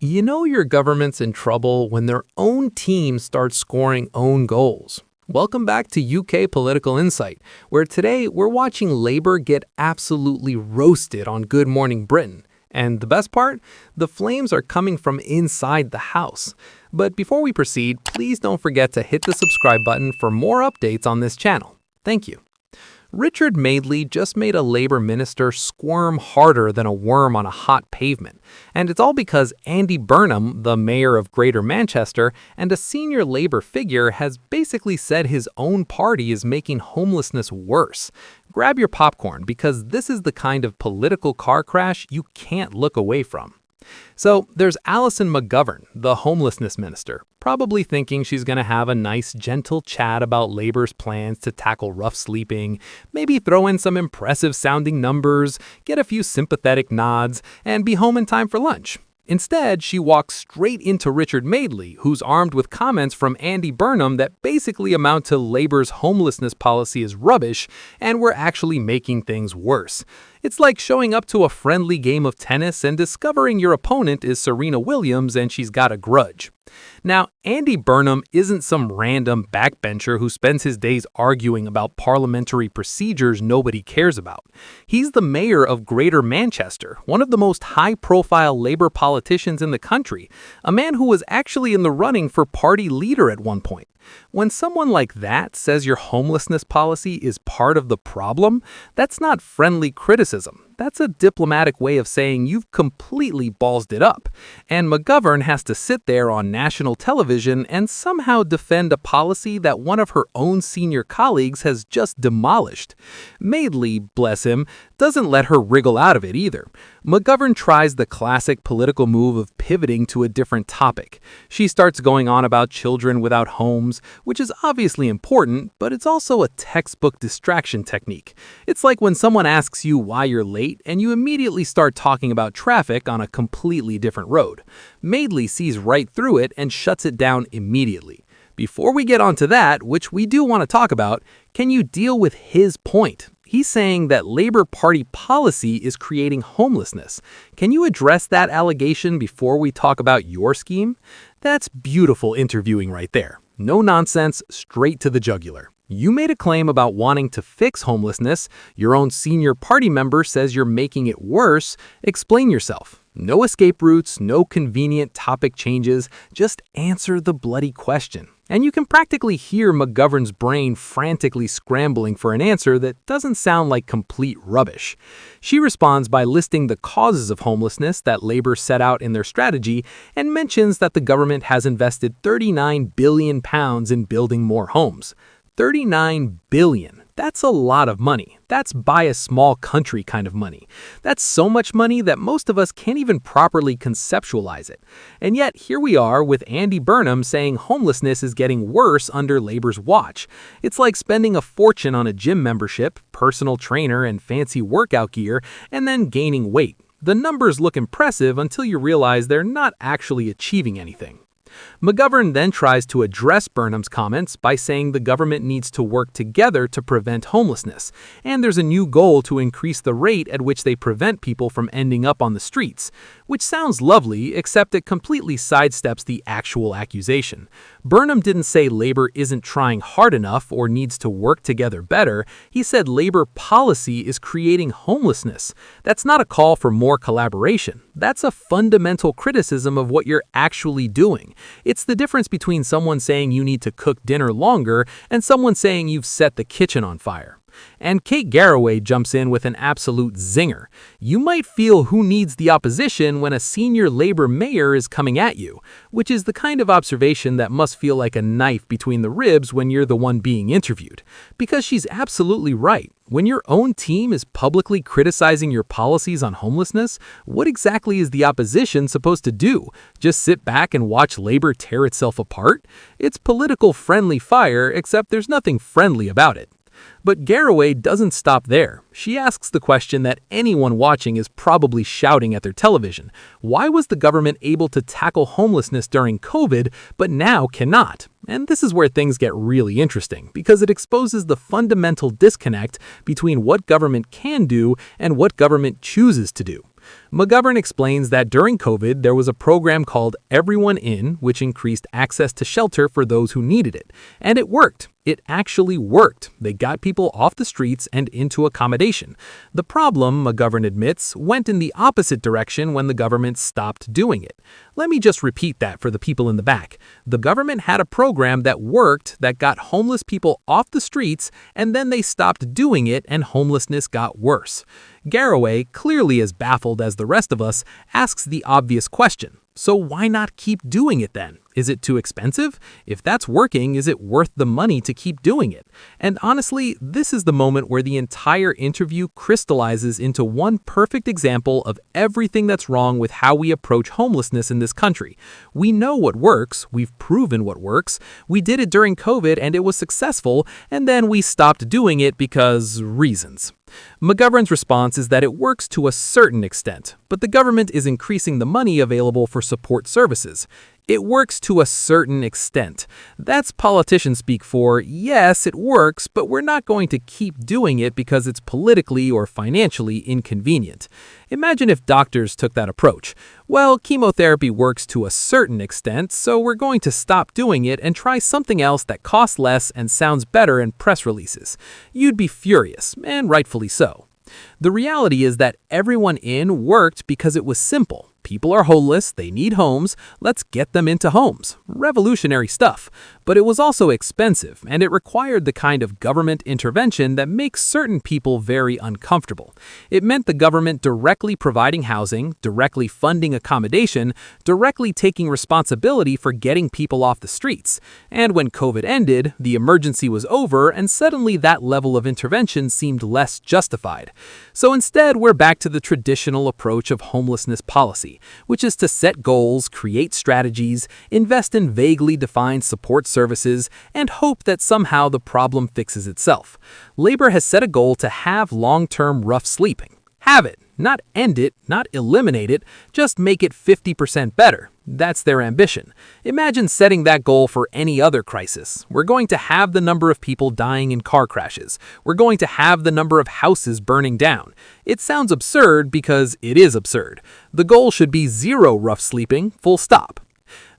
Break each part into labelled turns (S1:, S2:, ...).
S1: You know your government's in trouble when their own team starts scoring own goals. Welcome back to UK Political Insight, where today we're watching Labour get absolutely roasted on Good Morning Britain. And the best part? The flames are coming from inside the house. But before we proceed, please don't forget to hit the subscribe button for more updates on this channel. Thank you. Richard Madeley just made a Labour minister squirm harder than a worm on a hot pavement. And it's all because Andy Burnham, the mayor of Greater Manchester, and a senior Labour figure has basically said his own party is making homelessness worse. Grab your popcorn because this is the kind of political car crash you can't look away from. So there's Alison McGovern, the Homelessness Minister, probably thinking she's going to have a nice, gentle chat about Labour's plans to tackle rough sleeping, maybe throw in some impressive-sounding numbers, get a few sympathetic nods, and be home in time for lunch. Instead, she walks straight into Richard Madeley, who's armed with comments from Andy Burnham that basically amount to Labour's homelessness policy is rubbish and we're actually making things worse. It's like showing up to a friendly game of tennis and discovering your opponent is Serena Williams and she's got a grudge. Now, Andy Burnham isn't some random backbencher who spends his days arguing about parliamentary procedures nobody cares about. He's the mayor of Greater Manchester, one of the most high-profile Labour politicians in the country, a man who was actually in the running for party leader at one point. When someone like that says your homelessness policy is part of the problem, that's not friendly criticism. That's a diplomatic way of saying you've completely ballsed it up. And McGovern has to sit there on national television and somehow defend a policy that one of her own senior colleagues has just demolished. Madeley, bless him, doesn't let her wriggle out of it either. McGovern tries the classic political move of pivoting to a different topic. She starts going on about children without homes, which is obviously important, but it's also a textbook distraction technique. It's like when someone asks you why you're late, and you immediately start talking about traffic on a completely different road. Madeley sees right through it and shuts it down immediately. Before we get onto that, which we do want to talk about, can you deal with his point? He's saying that Labour Party policy is creating homelessness. Can you address that allegation before we talk about your scheme? That's beautiful interviewing right there. No nonsense, straight to the jugular. You made a claim about wanting to fix homelessness. Your own senior party member says you're making it worse. Explain yourself. No escape routes, no convenient topic changes. Just answer the bloody question. And you can practically hear McGovern's brain frantically scrambling for an answer that doesn't sound like complete rubbish. She responds by listing the causes of homelessness that Labour set out in their strategy and mentions that the government has invested £39 billion in building more homes. $39 billion. That's a lot of money. That's buy a small country kind of money. That's so much money that most of us can't even properly conceptualize it. And yet here we are with Andy Burnham saying homelessness is getting worse under Labour's watch. It's like spending a fortune on a gym membership, personal trainer, and fancy workout gear, and then gaining weight. The numbers look impressive until you realize they're not actually achieving anything. McGovern then tries to address Burnham's comments by saying the government needs to work together to prevent homelessness, and there's a new goal to increase the rate at which they prevent people from ending up on the streets, which sounds lovely, except it completely sidesteps the actual accusation. Burnham didn't say Labour isn't trying hard enough or needs to work together better. He said Labour policy is creating homelessness. That's not a call for more collaboration. That's a fundamental criticism of what you're actually doing. It's the difference between someone saying you need to cook dinner longer and someone saying you've set the kitchen on fire. And Kate Garraway jumps in with an absolute zinger. You might feel who needs the opposition when a senior Labour mayor is coming at you, which is the kind of observation that must feel like a knife between the ribs when you're the one being interviewed. Because she's absolutely right. When your own team is publicly criticizing your policies on homelessness, what exactly is the opposition supposed to do? Just sit back and watch Labour tear itself apart? It's political friendly fire, except there's nothing friendly about it. But Garraway doesn't stop there. She asks the question that anyone watching is probably shouting at their television. Why was the government able to tackle homelessness during COVID, but now cannot? And this is where things get really interesting, because it exposes the fundamental disconnect between what government can do and what government chooses to do. McGovern explains that during COVID, there was a program called Everyone In, which increased access to shelter for those who needed it. And it worked. It actually worked. They got people off the streets and into accommodation. The problem, McGovern admits, went in the opposite direction when the government stopped doing it. Let me just repeat that for the people in the back. The government had a program that worked that got homeless people off the streets, and then they stopped doing it and homelessness got worse. Garraway, clearly as baffled as the rest of us, asks the obvious question. So why not keep doing it then? Is it too expensive? If that's working, is it worth the money to keep doing it? And honestly, this is the moment where the entire interview crystallizes into one perfect example of everything that's wrong with how we approach homelessness in this country. We know what works, we've proven what works, we did it during COVID and it was successful, and then we stopped doing it because reasons. McGovern's response is that it works to a certain extent, but the government is increasing the money available for support services. It works to a certain extent. That's politician speak for, yes, it works, but we're not going to keep doing it because it's politically or financially inconvenient. Imagine if doctors took that approach. Well, chemotherapy works to a certain extent, so we're going to stop doing it and try something else that costs less and sounds better in press releases. You'd be furious, and rightfully so. The reality is that Everyone In worked because it was simple. People are homeless, they need homes, let's get them into homes. Revolutionary stuff. But it was also expensive, and it required the kind of government intervention that makes certain people very uncomfortable. It meant the government directly providing housing, directly funding accommodation, directly taking responsibility for getting people off the streets. And when COVID ended, the emergency was over, and suddenly that level of intervention seemed less justified. So instead, we're back to the traditional approach of homelessness policy, which is to set goals, create strategies, invest in vaguely defined support services, and hope that somehow the problem fixes itself. Labor has set a goal to have long-term rough sleeping. Have it, not end it, not eliminate it, just make it 50% better. That's their ambition. Imagine setting that goal for any other crisis. We're going to have the number of people dying in car crashes. We're going to have the number of houses burning down. It sounds absurd because it is absurd. The goal should be zero rough sleeping, full stop.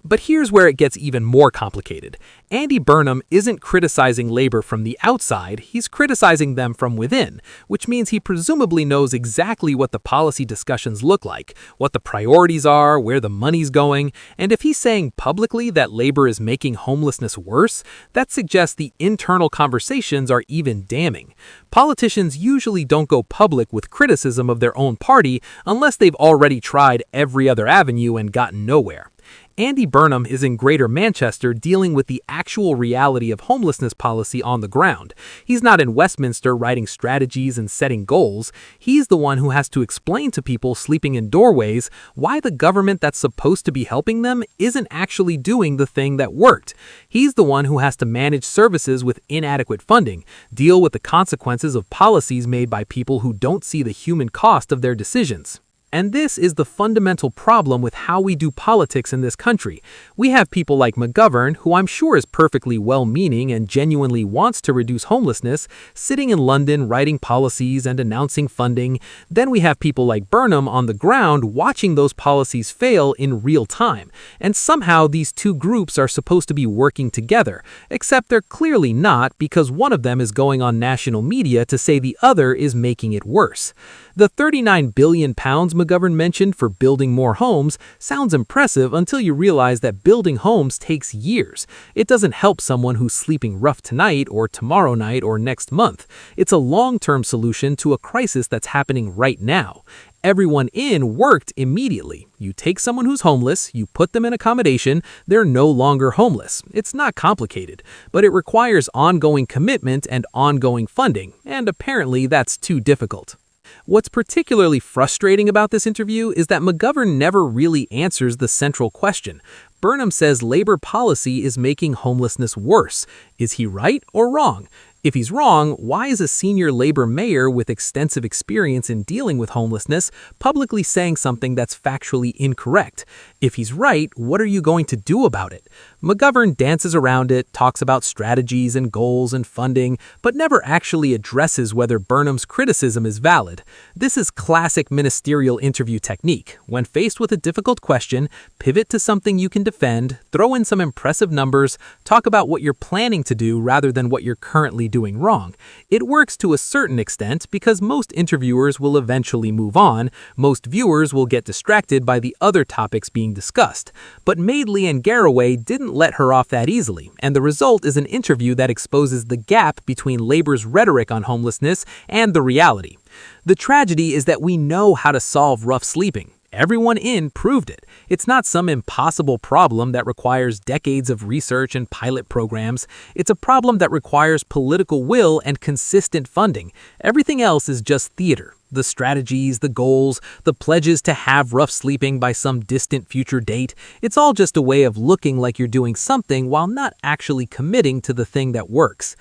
S1: But here's where it gets even more complicated. Andy Burnham isn't criticizing labor from the outside, he's criticizing them from within, which means he presumably knows exactly what the policy discussions look like, what the priorities are, where the money's going, and if he's saying publicly that labor is making homelessness worse, that suggests the internal conversations are even damning. Politicians usually don't go public with criticism of their own party unless they've already tried every other avenue and gotten nowhere. Andy Burnham is in Greater Manchester dealing with the actual reality of homelessness policy on the ground. He's not in Westminster writing strategies and setting goals. He's the one who has to explain to people sleeping in doorways why the government that's supposed to be helping them isn't actually doing the thing that worked. He's the one who has to manage services with inadequate funding, deal with the consequences of policies made by people who don't see the human cost of their decisions. And this is the fundamental problem with how we do politics in this country. We have people like McGovern, who I'm sure is perfectly well-meaning and genuinely wants to reduce homelessness, sitting in London writing policies and announcing funding. Then we have people like Burnham on the ground watching those policies fail in real time. And somehow these two groups are supposed to be working together, except they're clearly not because one of them is going on national media to say the other is making it worse. The £39 billion McGovern mentioned for building more homes sounds impressive until you realize that building homes takes years. It doesn't help someone who's sleeping rough tonight or tomorrow night or next month. It's a long-term solution to a crisis that's happening right now. Everyone In worked immediately. You take someone who's homeless, you put them in accommodation, they're no longer homeless. It's not complicated, but it requires ongoing commitment and ongoing funding, and apparently that's too difficult. What's particularly frustrating about this interview is that McGovern never really answers the central question. Burnham says labor policy is making homelessness worse. Is he right or wrong? If he's wrong, why is a senior Labour mayor with extensive experience in dealing with homelessness publicly saying something that's factually incorrect? If he's right, what are you going to do about it? McGovern dances around it, talks about strategies and goals and funding, but never actually addresses whether Burnham's criticism is valid. This is classic ministerial interview technique. When faced with a difficult question, pivot to something you can defend, throw in some impressive numbers, talk about what you're planning to do rather than what you're currently doing wrong. It works to a certain extent because most interviewers will eventually move on, most viewers will get distracted by the other topics being discussed. But Madeley and Garraway didn't let her off that easily, and the result is an interview that exposes the gap between Labour's rhetoric on homelessness and the reality. The tragedy is that we know how to solve rough sleeping. Everyone in proved it. It's not some impossible problem that requires decades of research and pilot programs. It's a problem that requires political will and consistent funding. Everything else is just theater. The strategies, the goals, the pledges to have rough sleeping by some distant future date, it's all just a way of looking like you're doing something while not actually committing to the thing that works.